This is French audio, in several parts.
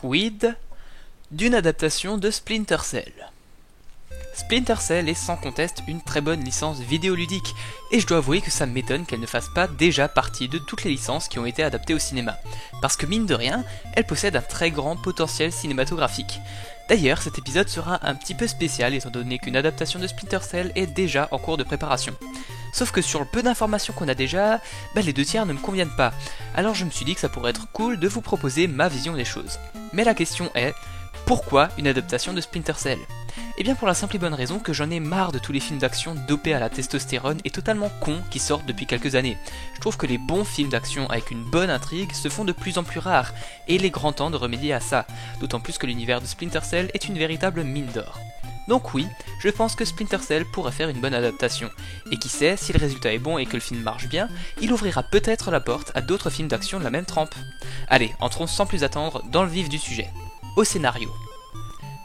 quid d'une adaptation de Splinter Cell. Splinter Cell est sans conteste une très bonne licence vidéoludique, et je dois avouer que ça m'étonne qu'elle ne fasse pas déjà partie de toutes les licences qui ont été adaptées au cinéma, parce que mine de rien, elle possède un très grand potentiel cinématographique. D'ailleurs, cet épisode sera un petit peu spécial étant donné qu'une adaptation de Splinter Cell est déjà en cours de préparation. Sauf que sur le peu d'informations qu'on a déjà, les 2/3 ne me conviennent pas, alors je me suis dit que ça pourrait être cool de vous proposer ma vision des choses. Mais la question est, pourquoi une adaptation de Splinter Cell ? Eh bien pour la simple et bonne raison que j'en ai marre de tous les films d'action dopés à la testostérone et totalement cons qui sortent depuis quelques années. Je trouve que les bons films d'action avec une bonne intrigue se font de plus en plus rares, et il est grand temps de remédier à ça, d'autant plus que l'univers de Splinter Cell est une véritable mine d'or. Donc oui, je pense que Splinter Cell pourrait faire une bonne adaptation, et qui sait, si le résultat est bon et que le film marche bien, il ouvrira peut-être la porte à d'autres films d'action de la même trempe. Allez, entrons sans plus attendre dans le vif du sujet. Au scénario.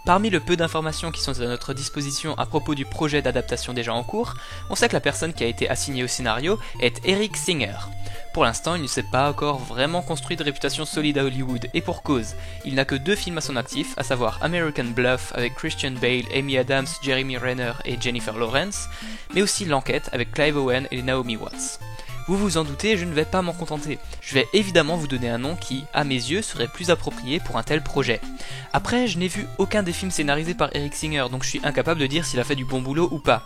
Parmi le peu d'informations qui sont à notre disposition à propos du projet d'adaptation déjà en cours, on sait que la personne qui a été assignée au scénario est Eric Singer. Pour l'instant, il ne s'est pas encore vraiment construit de réputation solide à Hollywood, et pour cause, il n'a que 2 films à son actif, à savoir American Bluff avec Christian Bale, Amy Adams, Jeremy Renner et Jennifer Lawrence, mais aussi L'Enquête avec Clive Owen et Naomi Watts. Vous vous en doutez, je ne vais pas m'en contenter. Je vais évidemment vous donner un nom qui, à mes yeux, serait plus approprié pour un tel projet. Après, je n'ai vu aucun des films scénarisés par Eric Singer, donc je suis incapable de dire s'il a fait du bon boulot ou pas.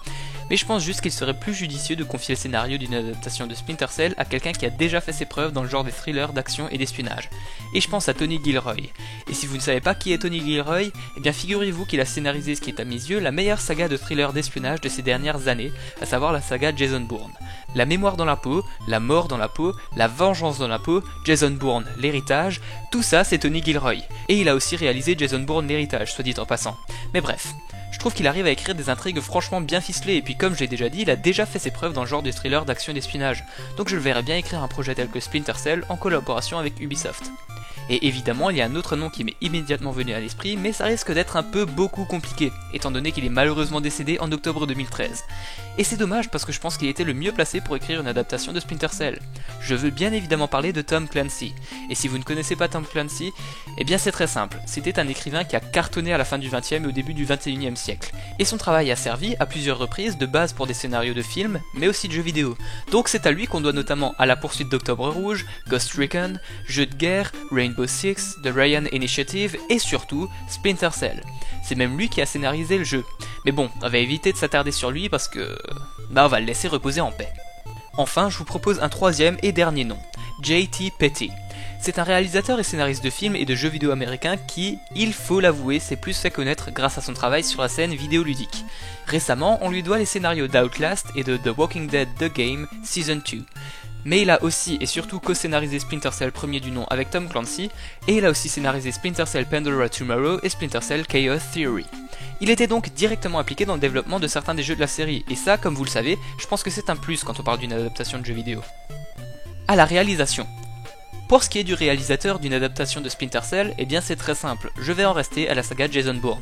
Mais je pense juste qu'il serait plus judicieux de confier le scénario d'une adaptation de Splinter Cell à quelqu'un qui a déjà fait ses preuves dans le genre des thrillers d'action et d'espionnage. Et je pense à Tony Gilroy. Et si vous ne savez pas qui est Tony Gilroy, eh bien figurez-vous qu'il a scénarisé ce qui est à mes yeux la meilleure saga de thriller d'espionnage de ces dernières années, à savoir la saga Jason Bourne. La mémoire dans la peau, la mort dans la peau, la vengeance dans la peau, Jason Bourne, l'héritage, tout ça c'est Tony Gilroy. Et il a aussi réalisé Jason Bourne, l'héritage, soit dit en passant. Mais bref. Je trouve qu'il arrive à écrire des intrigues franchement bien ficelées, et puis comme je l'ai déjà dit, il a déjà fait ses preuves dans le genre des thrillers d'action et d'espionnage, donc je le verrais bien écrire un projet tel que Splinter Cell en collaboration avec Ubisoft. Et évidemment, il y a un autre nom qui m'est immédiatement venu à l'esprit, mais ça risque d'être un peu beaucoup compliqué, étant donné qu'il est malheureusement décédé en octobre 2013. Et c'est dommage parce que je pense qu'il était le mieux placé pour écrire une adaptation de Splinter Cell. Je veux bien évidemment parler de Tom Clancy. Et si vous ne connaissez pas Tom Clancy, eh bien c'est très simple, c'était un écrivain qui a cartonné à la fin du XXe et au début du XXIe siècle. Et son travail a servi à plusieurs reprises de base pour des scénarios de films, mais aussi de jeux vidéo. Donc c'est à lui qu'on doit notamment À la poursuite d'Octobre Rouge, Ghost Recon, Jeux de guerre, Rainbow Six, The Ryan Initiative et surtout Splinter Cell. C'est même lui qui a scénarisé le jeu. Mais bon, on va éviter de s'attarder sur lui parce que... on va le laisser reposer en paix. Enfin, je vous propose un troisième et dernier nom, J.T. Petty. C'est un réalisateur et scénariste de films et de jeux vidéo américain qui, il faut l'avouer, s'est plus fait connaître grâce à son travail sur la scène vidéoludique. Récemment, on lui doit les scénarios d'Outlast et de The Walking Dead The Game Season 2. Mais il a aussi et surtout co-scénarisé Splinter Cell premier du nom avec Tom Clancy, et il a aussi scénarisé Splinter Cell Pandora Tomorrow et Splinter Cell Chaos Theory. Il était donc directement impliqué dans le développement de certains des jeux de la série, et ça, comme vous le savez, je pense que c'est un plus quand on parle d'une adaptation de jeu vidéo. À la réalisation. Pour ce qui est du réalisateur d'une adaptation de Splinter Cell, eh bien c'est très simple, je vais en rester à la saga Jason Bourne.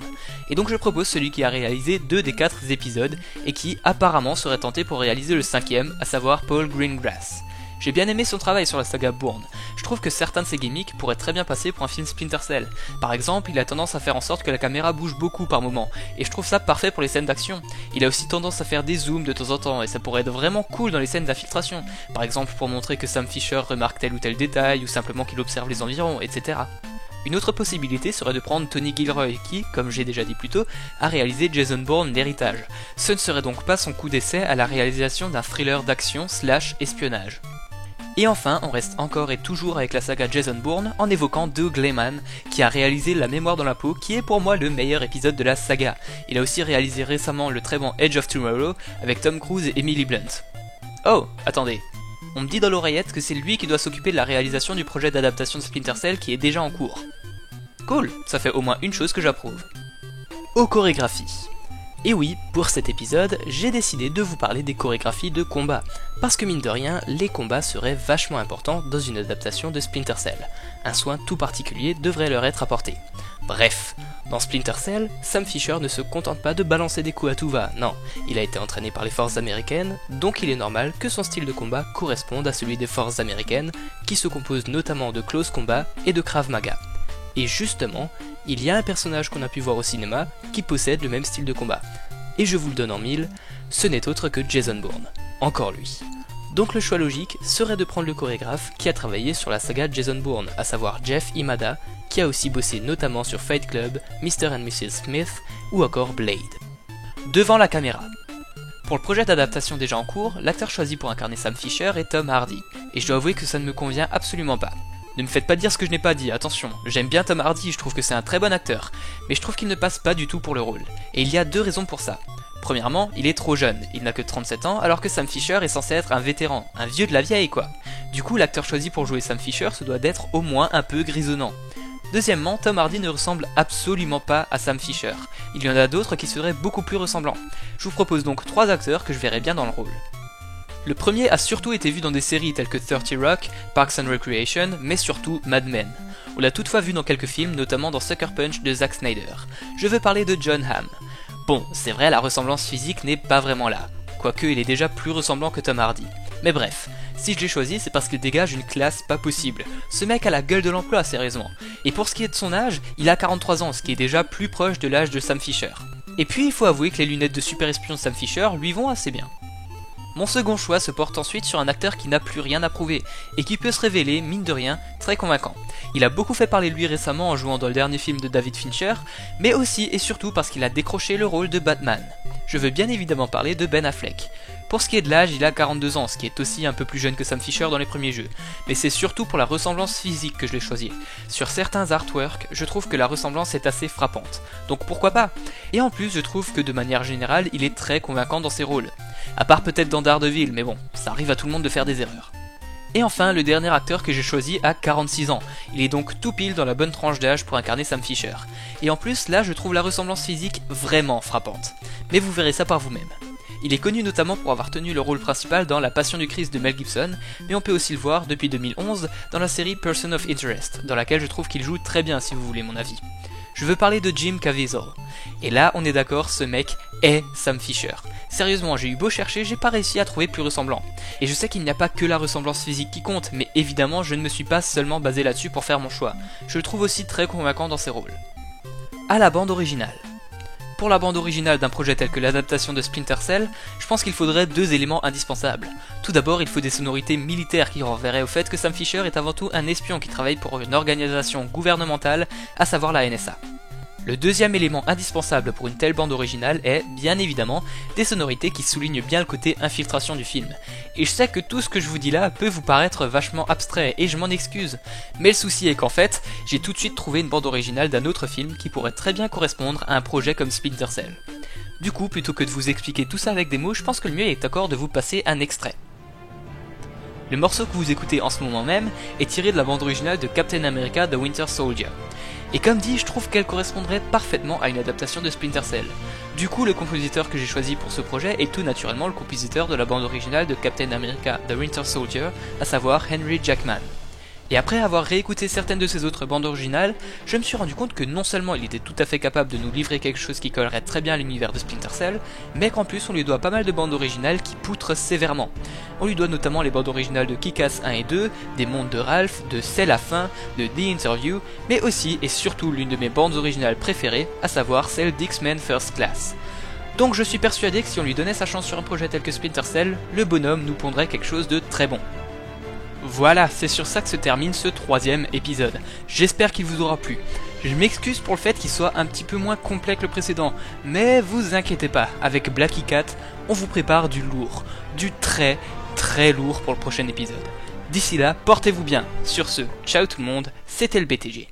Et donc je propose celui qui a réalisé 2 des 4 épisodes, et qui apparemment serait tenté pour réaliser le 5e, à savoir Paul Greengrass. J'ai bien aimé son travail sur la saga Bourne. Je trouve que certains de ses gimmicks pourraient très bien passer pour un film Splinter Cell. Par exemple, il a tendance à faire en sorte que la caméra bouge beaucoup par moment, et je trouve ça parfait pour les scènes d'action. Il a aussi tendance à faire des zooms de temps en temps, et ça pourrait être vraiment cool dans les scènes d'infiltration. Par exemple pour montrer que Sam Fisher remarque tel ou tel détail, ou simplement qu'il observe les environs, etc. Une autre possibilité serait de prendre Tony Gilroy qui, comme j'ai déjà dit plus tôt, a réalisé Jason Bourne l'héritage. Ce ne serait donc pas son coup d'essai à la réalisation d'un thriller d'action/espionnage. Et enfin, on reste encore et toujours avec la saga Jason Bourne en évoquant Doug Liman, qui a réalisé La mémoire dans la peau, qui est pour moi le meilleur épisode de la saga. Il a aussi réalisé récemment le très bon Edge of Tomorrow avec Tom Cruise et Emily Blunt. Oh, attendez. On me dit dans l'oreillette que c'est lui qui doit s'occuper de la réalisation du projet d'adaptation de Splinter Cell qui est déjà en cours. Cool, ça fait au moins une chose que j'approuve. Aux chorégraphies. Et oui, pour cet épisode, j'ai décidé de vous parler des chorégraphies de combat, parce que mine de rien, les combats seraient vachement importants dans une adaptation de Splinter Cell. Un soin tout particulier devrait leur être apporté. Bref, dans Splinter Cell, Sam Fisher ne se contente pas de balancer des coups à tout va, non, il a été entraîné par les forces américaines, donc il est normal que son style de combat corresponde à celui des forces américaines, qui se composent notamment de close combat et de Krav Maga. Et justement, il y a un personnage qu'on a pu voir au cinéma qui possède le même style de combat. Et je vous le donne en mille, ce n'est autre que Jason Bourne. Encore lui. Donc le choix logique serait de prendre le chorégraphe qui a travaillé sur la saga Jason Bourne, à savoir Jeff Imada, qui a aussi bossé notamment sur Fight Club, Mr. and Mrs. Smith ou encore Blade. Devant la caméra. Pour le projet d'adaptation déjà en cours, l'acteur choisi pour incarner Sam Fisher est Tom Hardy, et je dois avouer que ça ne me convient absolument pas. Ne me faites pas dire ce que je n'ai pas dit, attention, j'aime bien Tom Hardy, je trouve que c'est un très bon acteur, mais je trouve qu'il ne passe pas du tout pour le rôle, et il y a deux raisons pour ça. Premièrement, il est trop jeune, il n'a que 37 ans, alors que Sam Fisher est censé être un vétéran, un vieux de la vieille quoi. Du coup, l'acteur choisi pour jouer Sam Fisher se doit d'être au moins un peu grisonnant. Deuxièmement, Tom Hardy ne ressemble absolument pas à Sam Fisher. Il y en a d'autres qui seraient beaucoup plus ressemblants. Je vous propose donc 3 acteurs que je verrais bien dans le rôle. Le premier a surtout été vu dans des séries telles que 30 Rock, Parks and Recreation, mais surtout Mad Men. On l'a toutefois vu dans quelques films, notamment dans Sucker Punch de Zack Snyder. Je veux parler de Jon Hamm. Bon, c'est vrai, la ressemblance physique n'est pas vraiment là, quoique il est déjà plus ressemblant que Tom Hardy. Mais bref, si je l'ai choisi, c'est parce qu'il dégage une classe pas possible. Ce mec a la gueule de l'emploi, sérieusement. Et pour ce qui est de son âge, il a 43 ans, ce qui est déjà plus proche de l'âge de Sam Fisher. Et puis il faut avouer que les lunettes de super espion de Sam Fisher lui vont assez bien. Mon second choix se porte ensuite sur un acteur qui n'a plus rien à prouver, et qui peut se révéler, mine de rien, très convaincant. Il a beaucoup fait parler de lui récemment en jouant dans le dernier film de David Fincher, mais aussi et surtout parce qu'il a décroché le rôle de Batman. Je veux bien évidemment parler de Ben Affleck. Pour ce qui est de l'âge, il a 42 ans, ce qui est aussi un peu plus jeune que Sam Fisher dans les premiers jeux, mais c'est surtout pour la ressemblance physique que je l'ai choisi. Sur certains artworks, je trouve que la ressemblance est assez frappante, donc pourquoi pas? Et en plus, je trouve que de manière générale, il est très convaincant dans ses rôles. À part peut-être dans Daredevil, mais bon, ça arrive à tout le monde de faire des erreurs. Et enfin, le dernier acteur que j'ai choisi a 46 ans, il est donc tout pile dans la bonne tranche d'âge pour incarner Sam Fisher. Et en plus, là je trouve la ressemblance physique vraiment frappante. Mais vous verrez ça par vous-même. Il est connu notamment pour avoir tenu le rôle principal dans La Passion du Christ de Mel Gibson, mais on peut aussi le voir depuis 2011 dans la série Person of Interest, dans laquelle je trouve qu'il joue très bien si vous voulez mon avis. Je veux parler de Jim Caviezel. Et là, on est d'accord, ce mec est Sam Fisher. Sérieusement, j'ai eu beau chercher, j'ai pas réussi à trouver plus ressemblant. Et je sais qu'il n'y a pas que la ressemblance physique qui compte, mais évidemment, je ne me suis pas seulement basé là-dessus pour faire mon choix. Je le trouve aussi très convaincant dans ses rôles. À la bande originale. Pour la bande originale d'un projet tel que l'adaptation de Splinter Cell, je pense qu'il faudrait 2 éléments indispensables. Tout d'abord, il faut des sonorités militaires qui renverraient au fait que Sam Fisher est avant tout un espion qui travaille pour une organisation gouvernementale, à savoir la NSA. Le deuxième élément indispensable pour une telle bande originale est, bien évidemment, des sonorités qui soulignent bien le côté infiltration du film. Et je sais que tout ce que je vous dis là peut vous paraître vachement abstrait, et je m'en excuse. Mais le souci est qu'en fait, j'ai tout de suite trouvé une bande originale d'un autre film qui pourrait très bien correspondre à un projet comme Splinter Cell. Du coup, plutôt que de vous expliquer tout ça avec des mots, je pense que le mieux est encore de vous passer un extrait. Le morceau que vous écoutez en ce moment même est tiré de la bande originale de Captain America The Winter Soldier. Et comme dit, je trouve qu'elle correspondrait parfaitement à une adaptation de Splinter Cell. Du coup, le compositeur que j'ai choisi pour ce projet est tout naturellement le compositeur de la bande originale de Captain America The Winter Soldier, à savoir Henry Jackman. Et après avoir réécouté certaines de ses autres bandes originales, je me suis rendu compte que non seulement il était tout à fait capable de nous livrer quelque chose qui collerait très bien à l'univers de Splinter Cell, mais qu'en plus on lui doit pas mal de bandes originales qui poutrent sévèrement. On lui doit notamment les bandes originales de Kick-Ass 1 et 2, des Mondes de Ralph, de C'est la fin, de The Interview, mais aussi et surtout l'une de mes bandes originales préférées, à savoir celle d'X-Men First Class. Donc je suis persuadé que si on lui donnait sa chance sur un projet tel que Splinter Cell, le bonhomme nous pondrait quelque chose de très bon. Voilà, c'est sur ça que se termine ce 3e épisode. J'espère qu'il vous aura plu. Je m'excuse pour le fait qu'il soit un petit peu moins complet que le précédent, mais vous inquiétez pas, avec Blacky Cat, on vous prépare du lourd, du très très lourd pour le prochain épisode. D'ici là, portez-vous bien. Sur ce, ciao tout le monde, c'était le BTG.